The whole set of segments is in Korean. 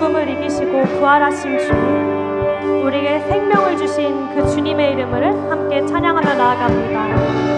죽음을 이기시고 부활하신 주님, 우리에게 생명을 주신 그 주님의 이름을 함께 찬양하며 나아갑니다.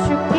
주께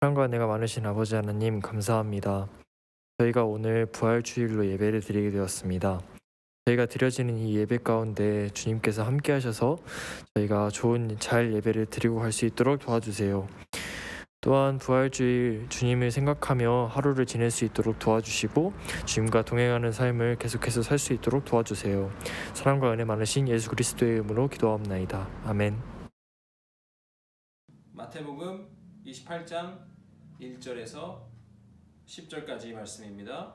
사랑과 은혜가 많으신 아버지 하나님 감사합니다. 저희가 오늘 부활주일로 예배를 드리게 되었습니다. 저희가 드려지는 이 예배 가운데 주님께서 함께 하셔서 저희가 좋은 잘 예배를 드리고 갈 수 있도록 도와주세요. 또한 부활주일 주님을 생각하며 하루를 지낼 수 있도록 도와주시고 주님과 동행하는 삶을 계속해서 살 수 있도록 도와주세요. 사랑과 은혜 많으신 예수 그리스도의 이름으로 기도하옵나이다. 아멘. 마태복음 28장 1절에서 10절까지 말씀입니다.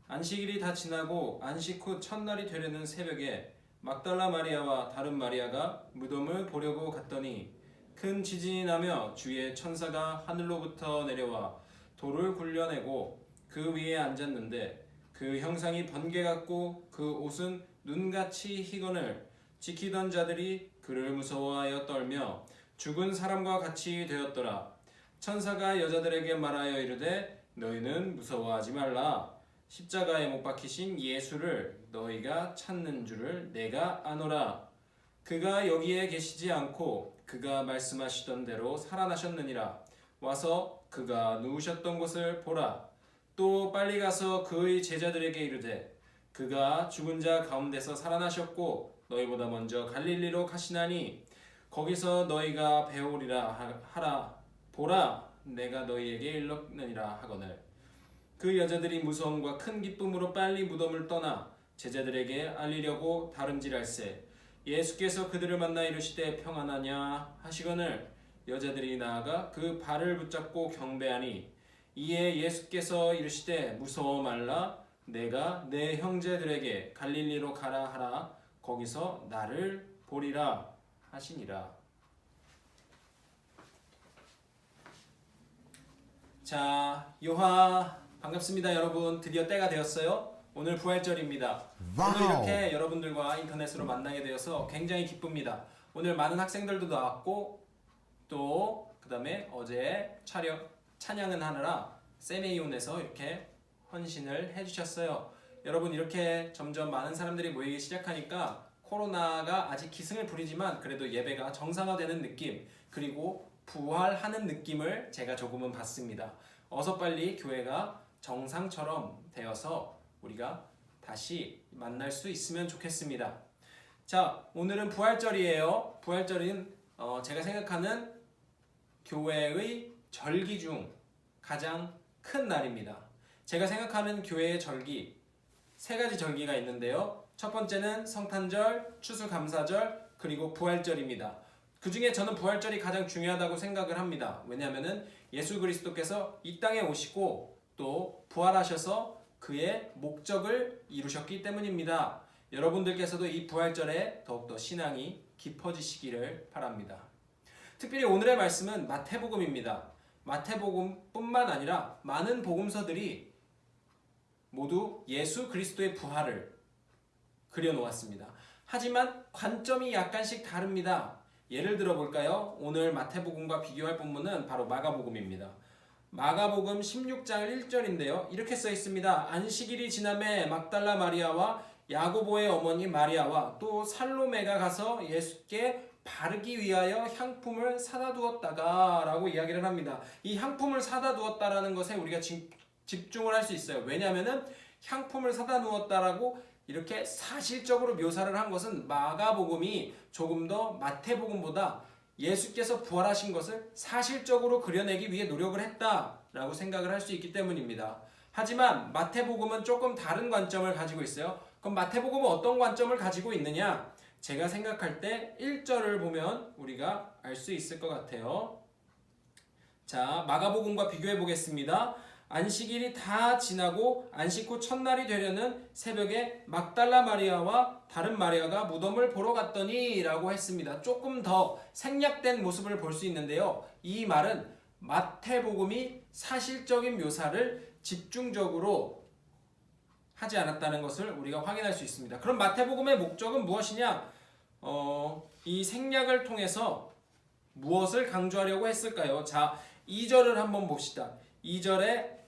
안식일이 다 지나고 안식 후 첫날이 되려는 새벽에 막달라 마리아와 다른 마리아가 무덤을 보려고 갔더니 큰 지진이 나며 주의 천사가 하늘로부터 내려와 돌을 굴려내고 그 위에 앉았는데 그 형상이 번개 같고 그 옷은 눈같이 희건을 지키던 자들이 그를 무서워하여 떨며 죽은 사람과 같이 되었더라. 천사가 여자들에게 말하여 이르되 너희는 무서워하지 말라. 십자가에 못 박히신 예수를 너희가 찾는 줄을 내가 아노라. 그가 여기에 계시지 않고 그가 말씀하시던 대로 살아나셨느니라. 와서 그가 누우셨던 곳을 보라. 또 빨리 가서 그의 제자들에게 이르되 그가 죽은 자 가운데서 살아나셨고 너희보다 먼저 갈릴리로 가시나니 거기서 너희가 배우리라 하라. 보라, 내가 너희에게 일렀느니라 하거늘. 그 여자들이 무서움과 큰 기쁨으로 빨리 무덤을 떠나 제자들에게 알리려고 다름질할세 예수께서 그들을 만나 이르시되 평안하냐 하시거늘 여자들이 나아가 그 발을 붙잡고 경배하니 이에 예수께서 이르시되 무서워 말라. 내가 내 형제들에게 갈릴리로 가라 하라. 거기서 나를 보리라 하시니라. 자, 요하 반갑습니다 여러분. 드디어 때가 되었어요. 오늘 부활절입니다. 오늘 이렇게 여러분들과 인터넷으로 만나게 되어서 굉장히 기쁩니다. 오늘 많은 학생들도 나왔고 또 그다음에 어제 찬양은 하느라 세메이온에서 이렇게 헌신을 해주셨어요. 여러분 이렇게 점점 많은 사람들이 모이기 시작하니까 코로나가 아직 기승을 부리지만 그래도 예배가 정상화되는 느낌 그리고 부활하는 느낌을 제가 조금은 받습니다. 어서 빨리 교회가 정상처럼 되어서 우리가 다시 만날 수 있으면 좋겠습니다. 자, 오늘은 부활절이에요. 부활절은 제가 생각하는 교회의 절기 중 가장 큰 날입니다. 제가 생각하는 교회의 절기 세 가지 절기가 있는데요. 첫 번째는 성탄절, 추수감사절, 그리고 부활절입니다. 그 중에 저는 부활절이 가장 중요하다고 생각을 합니다. 왜냐하면 예수 그리스도께서 이 땅에 오시고 또 부활하셔서 그의 목적을 이루셨기 때문입니다. 여러분들께서도 이 부활절에 더욱더 신앙이 깊어지시기를 바랍니다. 특별히 오늘의 말씀은 마태복음입니다. 마태복음뿐만 아니라 많은 복음서들이 모두 예수 그리스도의 부활을 그려놓았습니다. 하지만 관점이 약간씩 다릅니다. 예를 들어 볼까요? 오늘 마태복음과 비교할 본문은 바로 마가복음입니다. 마가복음 16장 1절인데요. 이렇게 써 있습니다. 안식일이 지나매 막달라 마리아와 야고보의 어머니 마리아와 또 살로메가 가서 예수께 바르기 위하여 향품을 사다 두었다가 라고 이야기를 합니다. 이 향품을 사다 두었다라는 것에 우리가 집중을 할 수 있어요. 왜냐하면 향품을 사다 두었다라고 이렇게 사실적으로 묘사를 한 것은 마가복음이 조금 더 마태복음보다 예수께서 부활하신 것을 사실적으로 그려내기 위해 노력을 했다라고 생각을 할 수 있기 때문입니다. 하지만 마태복음은 조금 다른 관점을 가지고 있어요. 그럼 마태복음은 어떤 관점을 가지고 있느냐? 제가 생각할 때 1절을 보면 우리가 알 수 있을 것 같아요. 자, 마가복음과 비교해 보겠습니다. 안식일이 다 지나고 안식 후 첫날이 되려는 새벽에 막달라 마리아와 다른 마리아가 무덤을 보러 갔더니 라고 했습니다. 조금 더 생략된 모습을 볼 수 있는데요. 이 말은 마태복음이 사실적인 묘사를 집중적으로 하지 않았다는 것을 우리가 확인할 수 있습니다. 그럼 마태복음의 목적은 무엇이냐? 이 생략을 통해서 무엇을 강조하려고 했을까요? 자, 2절을 한번 봅시다. 2절에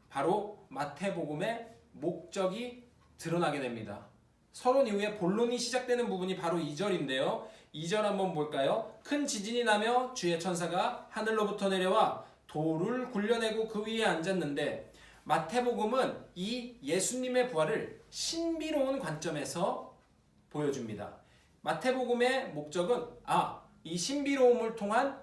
바로 마태복음의 목적이 드러나게 됩니다. 서론 이후에 본론이 시작되는 부분이 바로 2절인데요. 2절 한번 볼까요? 큰 지진이 나며 주의 천사가 하늘로부터 내려와 돌을 굴려내고 그 위에 앉았는데 마태복음은 이 예수님의 부활을 신비로운 관점에서 보여줍니다. 마태복음의 목적은 이 신비로움을 통한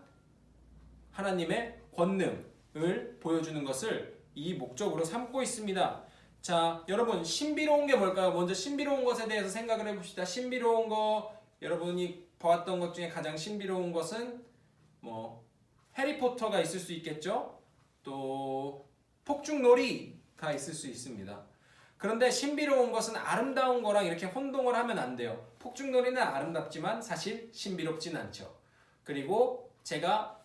하나님의 권능을 보여주는 것을 이 목적으로 삼고 있습니다. 자, 여러분 신비로운 게 뭘까요? 먼저 신비로운 것에 대해서 생각을 해봅시다. 신비로운 거, 여러분이 보았던 것 중에 가장 신비로운 것은 해리포터가 있을 수 있겠죠. 또 폭죽놀이가 있을 수 있습니다. 그런데 신비로운 것은 아름다운 거랑 이렇게 혼동을 하면 안 돼요. 폭죽놀이는 아름답지만 사실 신비롭진 않죠. 그리고 제가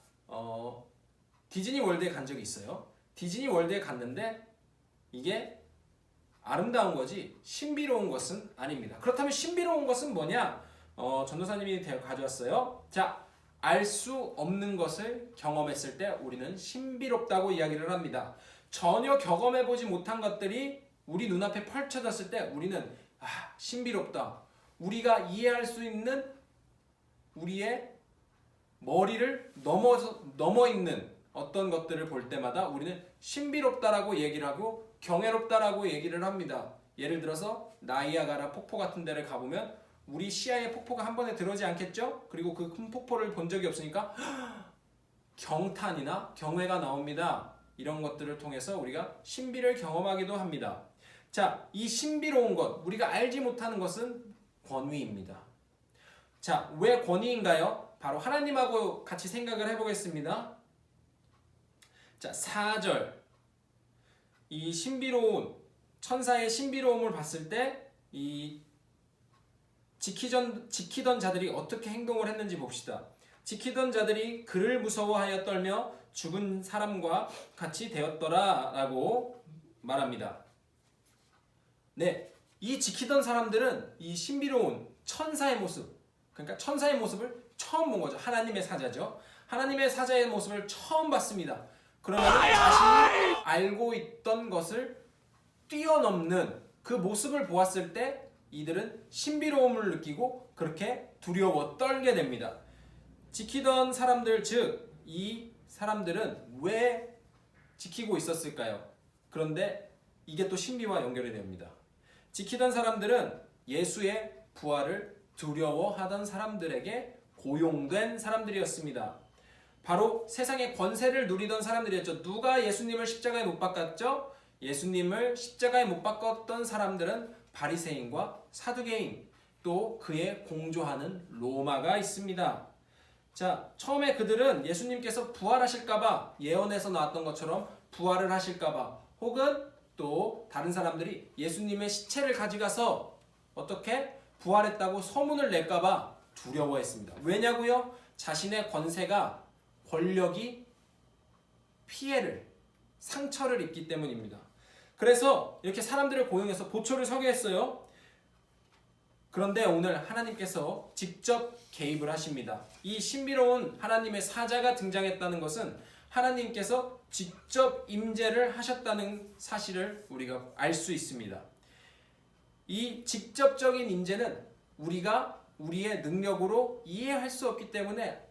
디즈니 월드에 간 적이 있어요. 디즈니 월드에 갔는데 이게 아름다운 거지 신비로운 것은 아닙니다. 그렇다면 신비로운 것은 뭐냐? 전도사님이 가져왔어요. 자, 알 수 없는 것을 경험했을 때 우리는 신비롭다고 이야기를 합니다. 전혀 경험해보지 못한 것들이 우리 눈앞에 펼쳐졌을 때 우리는 신비롭다. 우리가 이해할 수 있는 우리의 머리를 넘어 있는 어떤 것들을 볼 때마다 우리는 신비롭다라고 얘기를 하고 경이롭다라고 얘기를 합니다. 예를 들어서 나이아가라 폭포 같은 데를 가보면 우리 시야에 폭포가 한 번에 들어오지 않겠죠? 그리고 그 큰 폭포를 본 적이 없으니까 경탄이나 경외가 나옵니다. 이런 것들을 통해서 우리가 신비를 경험하기도 합니다. 자, 이 신비로운 것, 우리가 알지 못하는 것은 권위입니다. 자, 왜 권위인가요? 바로 하나님하고 같이 생각을 해보겠습니다. 자, 4절. 이 신비로운 천사의 신비로움을 봤을 때 이 지키던 자들이 어떻게 행동을 했는지 봅시다. 지키던 자들이 그를 무서워하여 떨며 죽은 사람과 같이 되었더라 라고 말합니다. 네, 이 지키던 사람들은 이 신비로운 천사의 모습, 그러니까 천사의 모습을 처음 본 거죠. 하나님의 사자죠. 하나님의 사자의 모습을 처음 봤습니다. 그러면 자신이 알고 있던 것을 뛰어넘는 그 모습을 보았을 때 이들은 신비로움을 느끼고 그렇게 두려워 떨게 됩니다. 지키던 사람들, 즉 이 사람들은 왜 지키고 있었을까요? 그런데 이게 또 신비와 연결이 됩니다. 지키던 사람들은 예수의 부활을 두려워하던 사람들에게 고용된 사람들이었습니다. 바로 세상의 권세를 누리던 사람들이었죠. 누가 예수님을 십자가에 못 박았죠? 예수님을 십자가에 못 박았던 사람들은 바리새인과 사두개인, 또 그에 공조하는 로마가 있습니다. 자, 처음에 그들은 예수님께서 부활하실까봐 예언에서 나왔던 것처럼 부활을 하실까봐, 혹은 또 다른 사람들이 예수님의 시체를 가져가서 어떻게 부활했다고 소문을 낼까봐 두려워했습니다. 왜냐고요? 자신의 권력이 피해를, 상처를 입기 때문입니다. 그래서 이렇게 사람들을 고용해서 보초를 서게 했어요. 그런데 오늘 하나님께서 직접 개입을 하십니다. 이 신비로운 하나님의 사자가 등장했다는 것은 하나님께서 직접 임재를 하셨다는 사실을 우리가 알 수 있습니다. 이 직접적인 임재는 우리가 우리의 능력으로 이해할 수 없기 때문에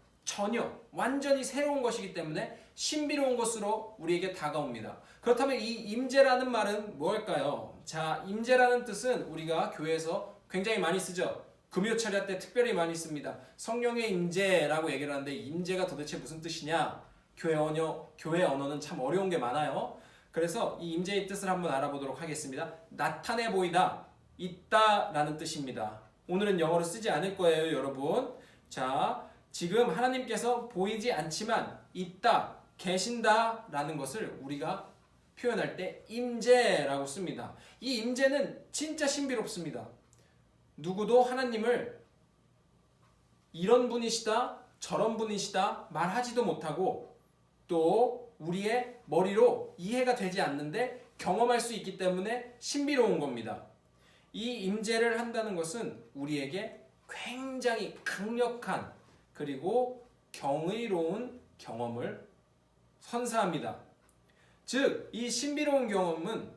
완전히 새로운 것이기 때문에 신비로운 것으로 우리에게 다가옵니다. 그렇다면 이 임재라는 말은 뭘까요? 자, 임재라는 뜻은 우리가 교회에서 굉장히 많이 쓰죠. 금요철야 때 특별히 많이 씁니다. 성령의 임재라고 얘기를 하는데 임재가 도대체 무슨 뜻이냐? 교회 언어는 참 어려운 게 많아요. 그래서 이 임재의 뜻을 한번 알아보도록 하겠습니다. 나타내 보이다, 있다라는 뜻입니다. 오늘은 영어로 쓰지 않을 거예요, 여러분. 자, 지금 하나님께서 보이지 않지만 있다, 계신다라는 것을 우리가 표현할 때 임재라고 씁니다. 이 임재는 진짜 신비롭습니다. 누구도 하나님을 이런 분이시다, 저런 분이시다 말하지도 못하고 또 우리의 머리로 이해가 되지 않는데 경험할 수 있기 때문에 신비로운 겁니다. 이 임재를 한다는 것은 우리에게 굉장히 강력한 그리고 경이로운 경험을 선사합니다. 즉, 이 신비로운 경험은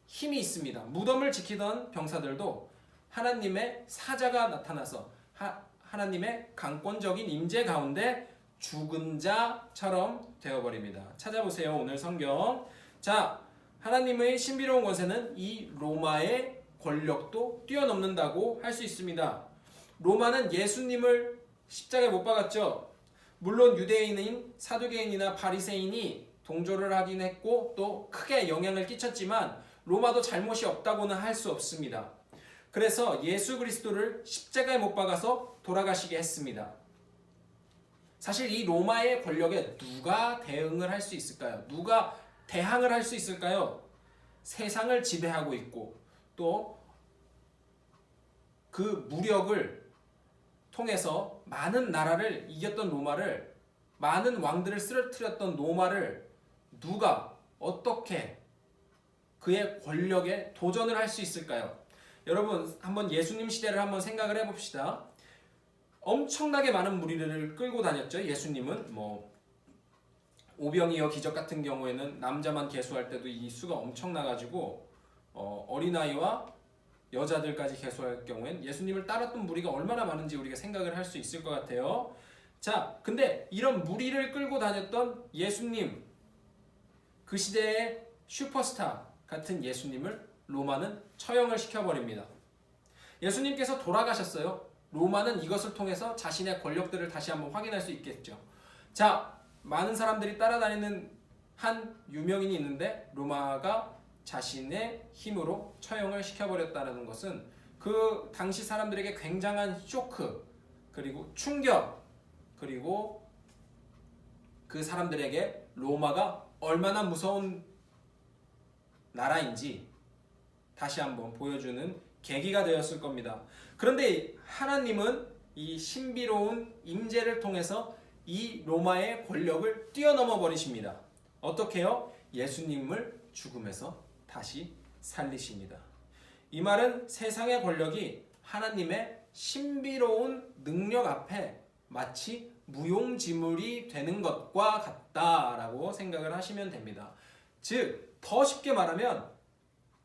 힘이 있습니다. 무덤을 지키던 병사들도 하나님의 사자가 나타나서 하나님의 강권적인 임재 가운데 죽은 자처럼 되어버립니다. 찾아보세요. 오늘 성경. 자, 하나님의 신비로운 권세는 이 로마의 권력도 뛰어넘는다고 할 수 있습니다. 로마는 예수님을 십자가에 못 박았죠. 물론 유대인인 사두개인이나 바리새인이 동조를 하긴 했고 또 크게 영향을 끼쳤지만 로마도 잘못이 없다고는 할 수 없습니다. 그래서 예수 그리스도를 십자가에 못 박아서 돌아가시게 했습니다. 사실 이 로마의 권력에 누가 대응을 할 수 있을까요? 누가 대항을 할 수 있을까요? 세상을 지배하고 있고 또 그 무력을 통해서 많은 나라를 이겼던 로마를, 많은 왕들을 쓰러뜨렸던 로마를 누가 어떻게 그의 권력에 도전을 할 수 있을까요? 여러분 한번 예수님 시대를 한번 생각을 해봅시다. 엄청나게 많은 무리를 끌고 다녔죠. 예수님은 오병이어 기적 같은 경우에는 남자만 계수할 때도 이 수가 엄청나가지고 어린아이와 여자들까지 계수할 경우엔 예수님을 따랐던 무리가 얼마나 많은지 우리가 생각을 할 수 있을 것 같아요. 자, 근데 이런 무리를 끌고 다녔던 예수님, 그 시대의 슈퍼스타 같은 예수님을 로마는 처형을 시켜버립니다. 예수님께서 돌아가셨어요. 로마는 이것을 통해서 자신의 권력들을 다시 한번 확인할 수 있겠죠. 자, 많은 사람들이 따라다니는 한 유명인이 있는데 로마가 자신의 힘으로 처형을 시켜버렸다는 것은 그 당시 사람들에게 굉장한 쇼크, 그리고 충격, 그리고 그 사람들에게 로마가 얼마나 무서운 나라인지 다시 한번 보여주는 계기가 되었을 겁니다. 그런데 하나님은 이 신비로운 임재를 통해서 이 로마의 권력을 뛰어넘어 버리십니다. 어떻게요? 예수님을 죽음에서 다시 살리십니다. 이 말은 세상의 권력이 하나님의 신비로운 능력 앞에 마치 무용지물이 되는 것과 같다라고 생각을 하시면 됩니다. 즉, 더 쉽게 말하면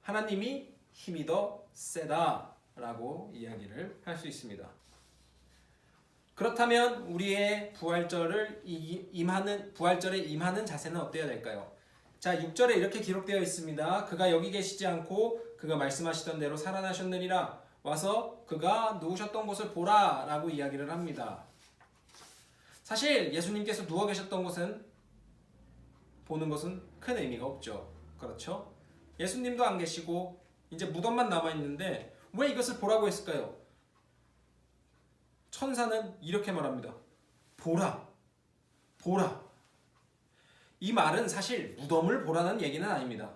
하나님이 힘이 더 세다라고 이야기를 할 수 있습니다. 그렇다면 우리의 부활절에 임하는 자세는 어때야 될까요? 자, 6절에 이렇게 기록되어 있습니다. 그가 여기 계시지 않고 그가 말씀하시던 대로 살아나셨느니라. 와서 그가 누우셨던 곳을 보라 라고 이야기를 합니다. 사실 예수님께서 누워 계셨던 곳은 보는 것은 큰 의미가 없죠. 그렇죠? 예수님도 안 계시고 이제 무덤만 남아있는데 왜 이것을 보라고 했을까요? 천사는 이렇게 말합니다. 보라, 보라. 이 말은 사실 무덤을 보라는 얘기는 아닙니다.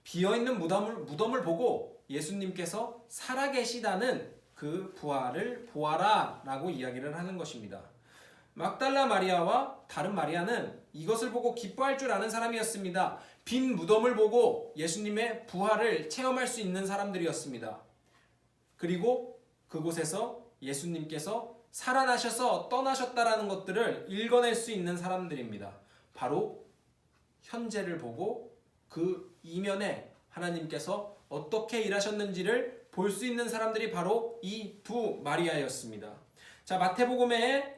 비어있는 무덤을 보고 예수님께서 살아계시다는 그 부활을 보아라 라고 이야기를 하는 것입니다. 막달라 마리아와 다른 마리아는 이것을 보고 기뻐할 줄 아는 사람이었습니다. 빈 무덤을 보고 예수님의 부활을 체험할 수 있는 사람들이었습니다. 그리고 그곳에서 예수님께서 살아나셔서 떠나셨다라는 것들을 읽어낼 수 있는 사람들입니다. 바로 현재를 보고 그 이면에 하나님께서 어떻게 일하셨는지를 볼 수 있는 사람들이 바로 이 두 마리아였습니다. 자, 마태복음에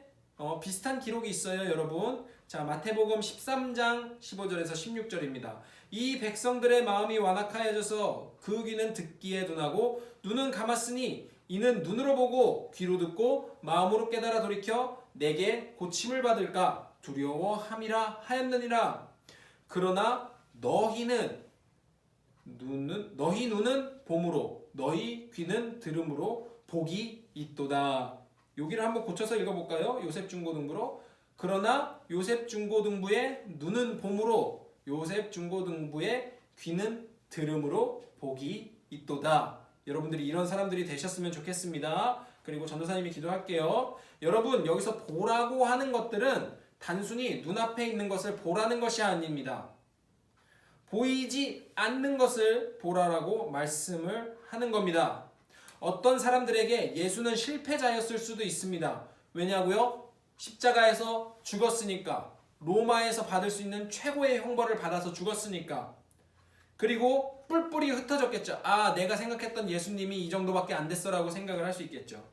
비슷한 기록이 있어요, 여러분. 자, 마태복음 13장 15절에서 16절입니다. 이 백성들의 마음이 완악하여져서 그 귀는 듣기에 둔하고 눈은 감았으니 이는 눈으로 보고 귀로 듣고 마음으로 깨달아 돌이켜 내게 고침을 받을까 두려워함이라 하였느니라. 그러나 너희 눈은 봄으로 너희 귀는 들음으로 복이 있도다. 여기를 한번 고쳐서 읽어볼까요? 요셉 중고등부로. 그러나 요셉 중고등부의 눈은 봄으로 요셉 중고등부의 귀는 들음으로 복이 있도다. 여러분들이 이런 사람들이 되셨으면 좋겠습니다. 그리고 전도사님이 기도할게요. 여러분, 여기서 보라고 하는 것들은 단순히 눈앞에 있는 것을 보라는 것이 아닙니다. 보이지 않는 것을 보라라고 말씀을 하는 겁니다. 어떤 사람들에게 예수는 실패자였을 수도 있습니다. 왜냐고요? 십자가에서 죽었으니까. 로마에서 받을 수 있는 최고의 형벌을 받아서 죽었으니까. 그리고 뿔뿔이 흩어졌겠죠. 아, 내가 생각했던 예수님이 이 정도밖에 안 됐어라고 생각을 할 수 있겠죠.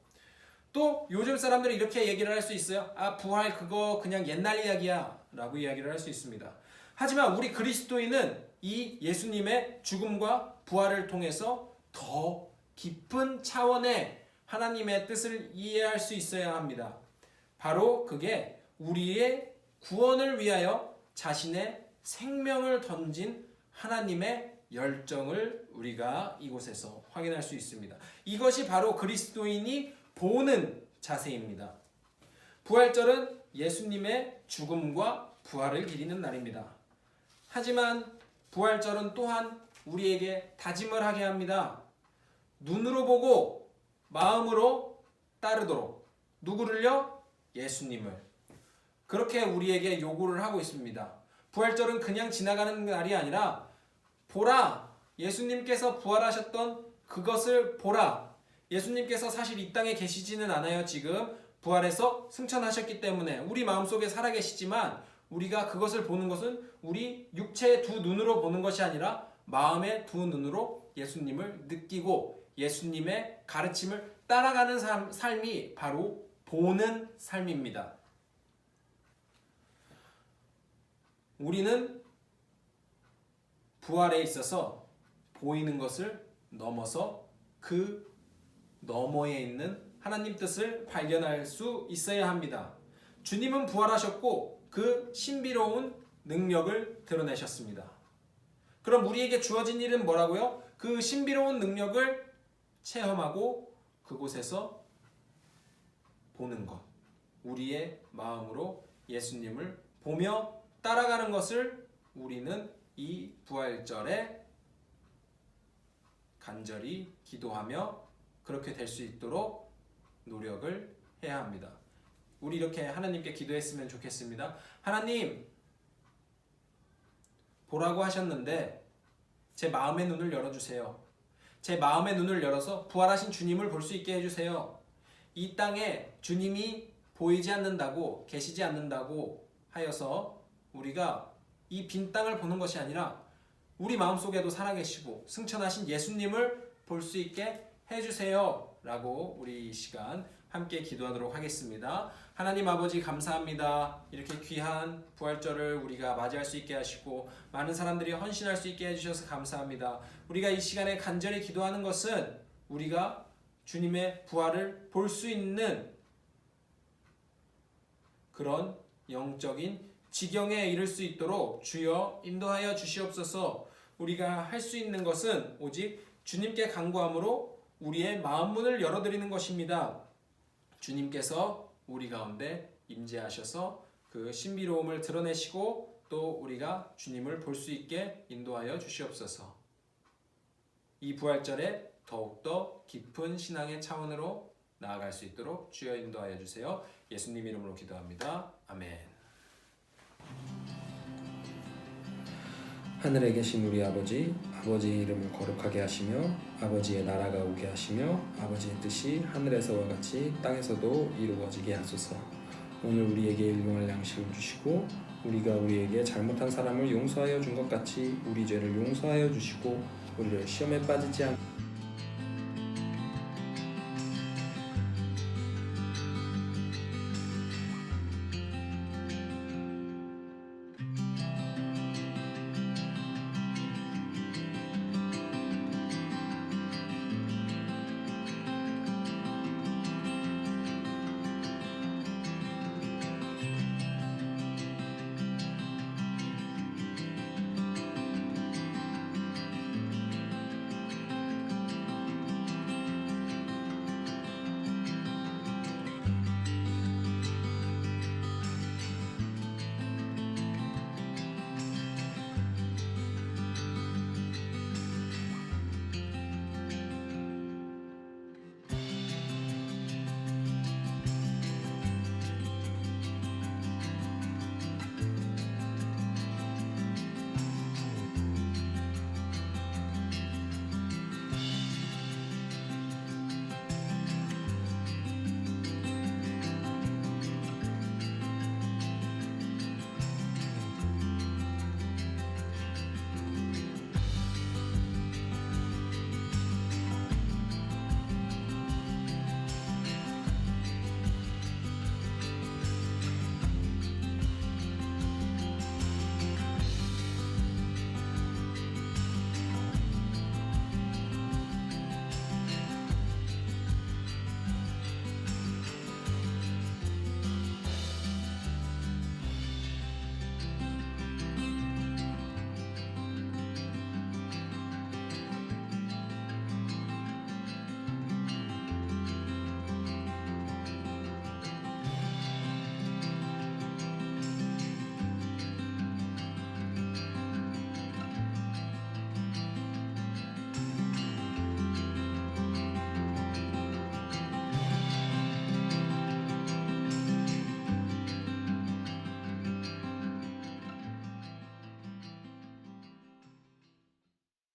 또 요즘 사람들은 이렇게 얘기를 할 수 있어요. 아, 부활 그거 그냥 옛날 이야기야 라고 이야기를 할 수 있습니다. 하지만 우리 그리스도인은 이 예수님의 죽음과 부활을 통해서 더 깊은 차원의 하나님의 뜻을 이해할 수 있어야 합니다. 바로 그게 우리의 구원을 위하여 자신의 생명을 던진 하나님의 열정을 우리가 이곳에서 확인할 수 있습니다. 이것이 바로 그리스도인이 보는 자세입니다. 부활절은 예수님의 죽음과 부활을 기리는 날입니다. 하지만 부활절은 또한 우리에게 다짐을 하게 합니다. 눈으로 보고 마음으로 따르도록. 누구를요? 예수님을. 그렇게 우리에게 요구를 하고 있습니다. 부활절은 그냥 지나가는 날이 아니라 보라! 예수님께서 부활하셨던 그것을 보라! 예수님께서 사실 이 땅에 계시지는 않아요. 지금 부활해서 승천하셨기 때문에 우리 마음속에 살아계시지만 우리가 그것을 보는 것은 우리 육체의 두 눈으로 보는 것이 아니라 마음의 두 눈으로 예수님을 느끼고 예수님의 가르침을 따라가는 삶이 바로 보는 삶입니다. 우리는 부활에 있어서 보이는 것을 넘어서 그 너머에 있는 하나님 뜻을 발견할 수 있어야 합니다. 주님은 부활하셨고 그 신비로운 능력을 드러내셨습니다. 그럼 우리에게 주어진 일은 뭐라고요? 그 신비로운 능력을 체험하고 그곳에서 보는 것. 우리의 마음으로 예수님을 보며 따라가는 것을 우리는 이 부활절에 간절히 기도하며 그렇게 될 수 있도록 노력을 해야 합니다. 우리 이렇게 하나님께 기도했으면 좋겠습니다. 하나님, 보라고 하셨는데 제 마음의 눈을 열어주세요. 제 마음의 눈을 열어서 부활하신 주님을 볼 수 있게 해주세요. 이 땅에 주님이 보이지 않는다고, 계시지 않는다고 하여서 우리가 이 빈 땅을 보는 것이 아니라 우리 마음속에도 살아계시고 승천하신 예수님을 볼 수 있게 해주세요 라고 우리 이 시간 함께 기도하도록 하겠습니다. 하나님 아버지 감사합니다. 이렇게 귀한 부활절을 우리가 맞이할 수 있게 하시고 많은 사람들이 헌신할 수 있게 해주셔서 감사합니다. 우리가 이 시간에 간절히 기도하는 것은 우리가 주님의 부활을 볼 수 있는 그런 영적인 지경에 이를 수 있도록 주여 인도하여 주시옵소서. 우리가 할 수 있는 것은 오직 주님께 간구함으로 우리의 마음 문을 열어드리는 것입니다. 주님께서 우리 가운데 임재하셔서 그 신비로움을 드러내시고 또 우리가 주님을 볼 수 있게 인도하여 주시옵소서. 이 부활절에 더욱더 깊은 신앙의 차원으로 나아갈 수 있도록 주여 인도하여 주세요. 예수님 이름으로 기도합니다. 아멘. 하늘에 계신 우리 아버지, 아버지의 이름을 거룩하게 하시며 아버지의 나라가 오게 하시며 아버지의 뜻이 하늘에서와 같이 땅에서도 이루어지게 하소서. 오늘 우리에게 일용할 양식을 주시고 우리가 우리에게 잘못한 사람을 용서하여 준 것 같이 우리 죄를 용서하여 주시고 우리를 시험에 빠지지 않게